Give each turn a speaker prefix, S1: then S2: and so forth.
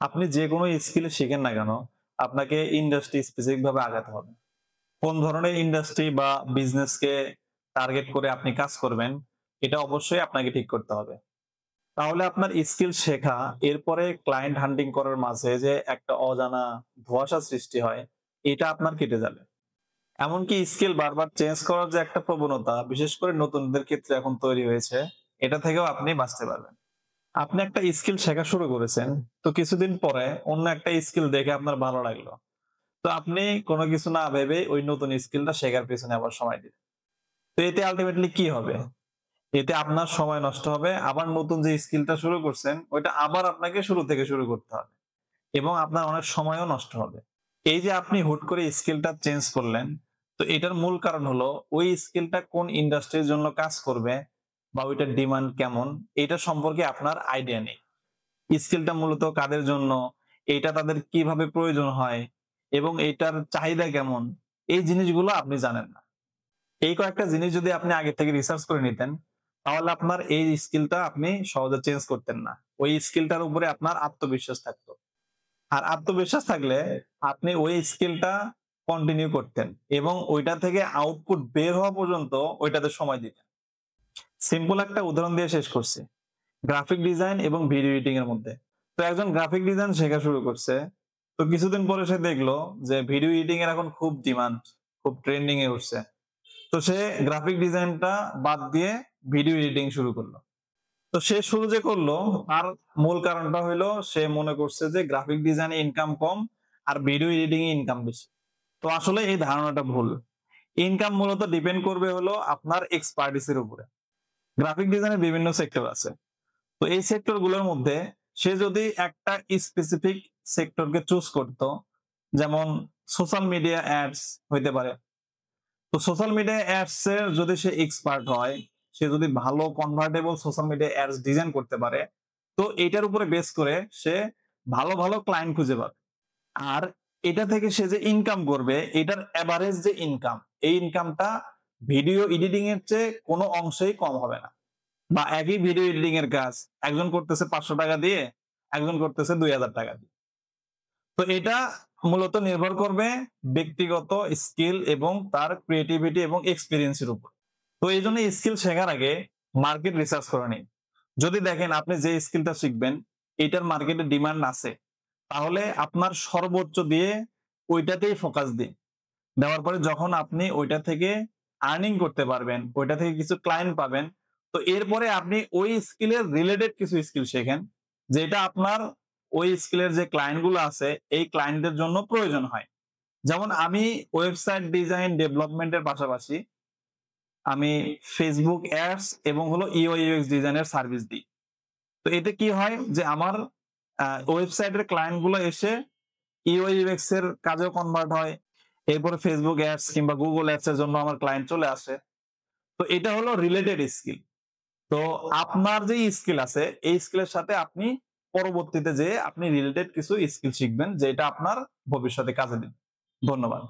S1: আপনি যে কোনো স্কিল শিখেন না কেন, আপনাকে ইন্ডাস্ট্রি স্পেসিফিক ভাবে আগাতে হবে। কোন ধরনের ইন্ডাস্ট্রি বা বিজনেসকে টার্গেট করে আপনি কাজ করবেন, এটা অবশ্যই আপনাকে ঠিক করতে হবে। তাহলে আপনার স্কিল শেখা, এরপরে ক্লায়েন্ট হান্টিং করার মাঝে যে একটা অজানা ধোঁয়াশা সৃষ্টি হয়, এটা আপনার কেটে যাবে। এমনকি স্কিল বারবার চেঞ্জ করার যে একটা প্রবণতা, বিশেষ করে নতুনদের ক্ষেত্রে এখন তৈরি হয়েছে, এটা থেকেও আপনি বাঁচতে পারবেন। আপনি একটা স্কিল শেখা শুরু করেছেন, তো কিছুদিন পরে অন্য একটা স্কিল দেখে আপনার ভালো লাগলো। তো আপনি কোনো কিছু না ভেবে ওই নতুন স্কিলটা শেখার পেছনে আবার সময় দিবেন। তো এতে আল্টিমেটলি কি হবে? এতে আপনার সময় নষ্ট হবে। আবার নতুন যে স্কিলটা শুরু করছেন, ওইটা আবার আপনাকে শুরু থেকে শুরু করতে হবে। এবং আপনার অনেক সময়ও নষ্ট হবে। এই যে আপনি হুট করে স্কিলটা চেঞ্জ করলেন, তো এটার মূল কারণ হলো ওই স্কিলটা কোন ইন্ডাস্ট্রির জন্য কাজ করবে বা ওইটার ডিমান্ড কেমন, এটা সম্পর্কে আপনার আইডিয়া নেই। স্কিলটা মূলত কাদের জন্য, এইটা তাদের কিভাবে প্রয়োজন হয় এবং এইটার চাহিদা কেমন, এই জিনিসগুলো আপনি জানেন না। এই কয়েকটা জিনিস যদি আপনি আগে থেকে রিসার্চ করে নিতেন, তাহলে আপনার এই স্কিলটা আপনি সহজে চেঞ্জ করতেন না। ওই স্কিলটার উপরে আপনার আত্মবিশ্বাস থাকতো। আর আত্মবিশ্বাস থাকলে আপনি ওই স্কিলটা কন্টিনিউ করতেন এবং ওইটা থেকে আউটপুট বের হওয়া পর্যন্ত ওইটাতে সময় দিতেন। সিম্পল একটা উদাহরণ দিয়ে শেষ করছি। গ্রাফিক ডিজাইন এবং ভিডিও এডিটিং এর মধ্যে। তো একজন গ্রাফিক ডিজাইন শেখা শুরু করছে। তো কিছুদিন পরে সে দেখলো যে ভিডিও এডিটিং এর এখন খুব ডিমান্ড, খুব ট্রেন্ডিং এ উঠছে। তো সে গ্রাফিক ডিজাইনটা বাদ দিয়ে ভিডিও এডিটিং শুরু করলো। তো সে শুরু যে করলো, তার মূল কারণটা হইলো সে মনে করছে যে গ্রাফিক ডিজাইনে ইনকাম কম আর ভিডিও এডিটিং এ ইনকাম বেশি। তো আসলে এই ধারণাটা ভুল। ইনকাম মূলত ডিপেন্ড করবে হলো আপনার এক্সপার্টিস এর উপরে। গ্রাফিক ডিজাইনের বিভিন্ন সেক্টর আছে। তো এই সেক্টর গুলোর মধ্যে সে যদি একটা স্পেসিফিক সেক্টরকে চুজ করত, যেমন সোশ্যাল মিডিয়া অ্যাডস হইতে পারে। তো সোশ্যাল মিডিয়া অ্যাডস এর যদি সে এক্সপার্ট হয়, সে যদি ভালো convertible social media ads design করতে পারে, তো এটার উপরে বেস করে সে ভালো ভালো ক্লায়েন্ট খুঁজে পাবে। আর এটা থেকে সে যে ইনকাম করবে, এটার এভারেজ যে ইনকাম, এই ইনকামটা ভিডিও এডিটিং এর চেয়ে কোনো অংশেই কম হবে না। বা একই ভিডিও এডিটিং এর কাজ একজন করতেছে ৫০০ টাকা দিয়ে, একজন করতেছে ২০০০ টাকা দিয়ে। তো এটা মূলত নির্ভর করবে ব্যক্তিগত স্কিল এবং তার ক্রিয়েটিভিটি এবং এক্সপেরিয়েন্স এর উপর। তো এইজন্য স্কিল শেখার আগে মার্কেট রিসার্চ করে নিন। যদি দেখেন আপনি যে স্কিলটা শিখবেন, এটার মার্কেটে ডিমান্ড আছে, তাহলে আপনার সর্বোচ্চ দিয়ে ওইটাতেই ফোকাস দিন। দেওয়ার পরে যখন আপনি ওইটা থেকে আর্নিং করতে পারবেন, ওইটা থেকে কিছু ক্লায়েন্ট পাবেন, তো এরপরে আপনি ওই স্কিলের রিলেটেড কিছু স্কিল শেখেন, যেটা আপনার ওই স্কিলের যে ক্লায়েন্ট গুলো আছে, এই ক্লায়েন্টদের জন্য প্রয়োজন হয়। যেমন আমি ওয়েবসাইট ডিজাইন ডেভেলপমেন্টের পাশাপাশি আমি ফেসবুক অ্যাডস এবং হলো ইউআই ইউএক্স ডিজাইনের সার্ভিস দিই। তো এতে কি হয় যে আমার ওয়েবসাইটের ক্লায়েন্ট গুলো এসে ইউআই ইউএক্স এর কাজেও কনভার্ট হয়। এরপরে ফেসবুক অ্যাডস কিংবা গুগল অ্যাডস এর জন্য আমার ক্লায়েন্ট চলে আসে। তো এটা হলো রিলেটেড স্কিল। তো আপনার যে স্কিল আছে, এই স্কিলের সাথে আপনি পরবর্তীতে যেয়ে আপনি রিলেটেড কিছু স্কিল শিখবেন, যেটা আপনার ভবিষ্যতে কাজে দিবে। ধন্যবাদ।